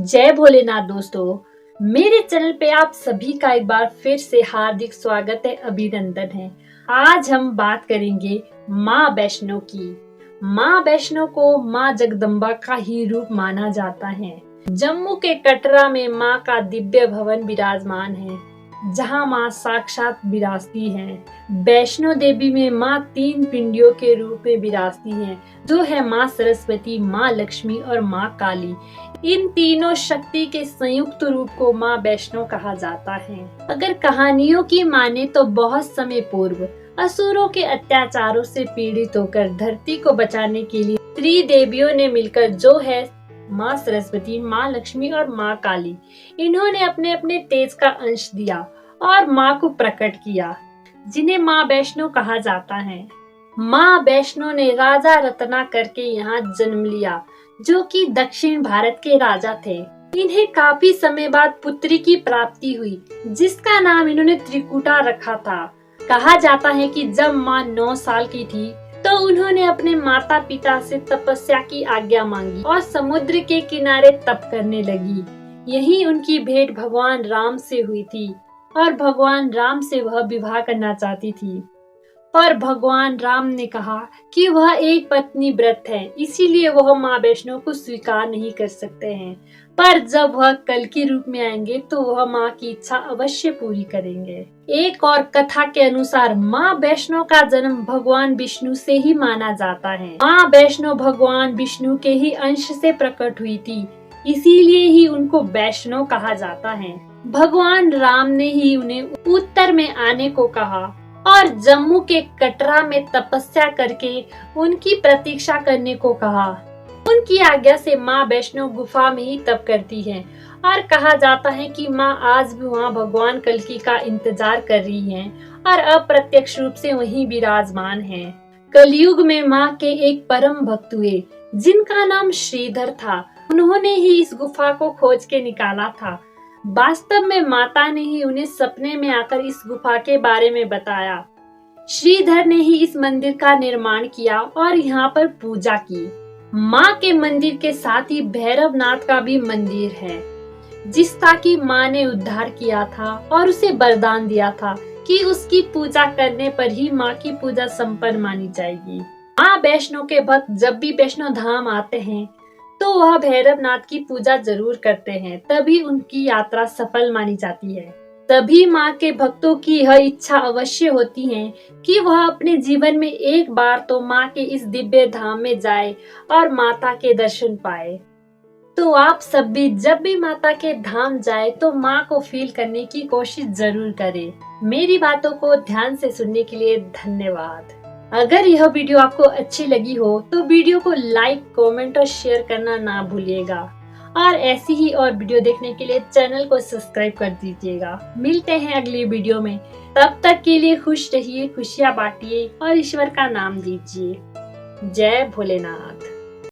जय भोलेनाथ दोस्तों। मेरे चैनल पे आप सभी का एक बार फिर से हार्दिक स्वागत है, अभिनंदन है। आज हम बात करेंगे माँ वैष्णो की। माँ वैष्णो को माँ जगदम्बा का ही रूप माना जाता है। जम्मू के कटरा में माँ का दिव्य भवन विराजमान है, जहाँ माँ साक्षात विराजती हैं। वैष्णो देवी में माँ तीन पिंडियों के रूप में विराजती हैं, जो है माँ सरस्वती, माँ लक्ष्मी और माँ काली। इन तीनों शक्ति के संयुक्त रूप को माँ वैष्णो कहा जाता है। अगर कहानियों की माने तो बहुत समय पूर्व असुरों के अत्याचारों से पीड़ित होकर धरती को बचाने के लिए त्रिदेवियों ने मिलकर, जो है माँ सरस्वती, माँ लक्ष्मी और माँ काली, इन्होंने अपने अपने तेज का अंश दिया और माँ को प्रकट किया, जिन्हें माँ वैष्णो कहा जाता है। माँ वैष्णो ने राजा रत्नाकर के यहाँ जन्म लिया, जो कि दक्षिण भारत के राजा थे। इन्हें काफी समय बाद पुत्री की प्राप्ति हुई, जिसका नाम इन्होंने त्रिकुटा रखा था। कहा जाता है कि जब माँ 9 साल की थी तो उन्होंने अपने माता पिता से तपस्या की आज्ञा मांगी और समुद्र के किनारे तप करने लगी। यही उनकी भेंट भगवान राम से हुई थी और भगवान राम से वह विवाह करना चाहती थी, पर भगवान राम ने कहा कि वह एक पत्नी व्रत है, इसीलिए वह माँ वैष्णो को स्वीकार नहीं कर सकते हैं। पर जब वह कल के रूप में आएंगे तो वह माँ की इच्छा अवश्य पूरी करेंगे। एक और कथा के अनुसार माँ वैष्णो का जन्म भगवान विष्णु से ही माना जाता है। माँ वैष्णो भगवान विष्णु के ही अंश से प्रकट हुई थी, इसीलिए ही उनको वैष्णो कहा जाता है। भगवान राम ने ही उन्हें उत्तर में आने को कहा और जम्मू के कटरा में तपस्या करके उनकी प्रतीक्षा करने को कहा। उनकी आज्ञा से माँ वैष्णो गुफा में ही तप करती है और कहा जाता है कि माँ आज भी वहाँ भगवान कल्कि का इंतजार कर रही हैं और अप्रत्यक्ष रूप से वहीं विराजमान हैं। कलयुग में माँ के एक परम भक्त हुए, जिनका नाम श्रीधर था। उन्होंने ही इस गुफा को खोज के निकाला था। वास्तव में माता ने ही उन्हें सपने में आकर इस गुफा के बारे में बताया। श्रीधर ने ही इस मंदिर का निर्माण किया और यहाँ पर पूजा की। माँ के मंदिर के साथ ही भैरवनाथ का भी मंदिर है, जिसका की माँ ने उद्धार किया था और उसे वरदान दिया था कि उसकी पूजा करने पर ही माँ की पूजा संपन्न मानी जाएगी। माँ वैष्णो के भक्त जब भी वैष्णो धाम आते हैं तो वह भैरवनाथ की पूजा जरूर करते हैं, तभी उनकी यात्रा सफल मानी जाती है। तभी माँ के भक्तों की यह इच्छा अवश्य होती है कि वह अपने जीवन में एक बार तो माँ के इस दिव्य धाम में जाए और माता के दर्शन पाए। तो आप सब भी जब भी माता के धाम जाए तो माँ को फील करने की कोशिश जरूर करें। मेरी बातों को ध्यान से सुनने के लिए धन्यवाद। अगर यह वीडियो आपको अच्छी लगी हो तो वीडियो को लाइक, कमेंट और शेयर करना ना भूलिएगा और ऐसी ही और वीडियो देखने के लिए चैनल को सब्सक्राइब कर दीजिएगा। मिलते हैं अगली वीडियो में, तब तक के लिए खुश रहिए, खुशियाँ बांटिए और ईश्वर का नाम लीजिए। जय भोलेनाथ।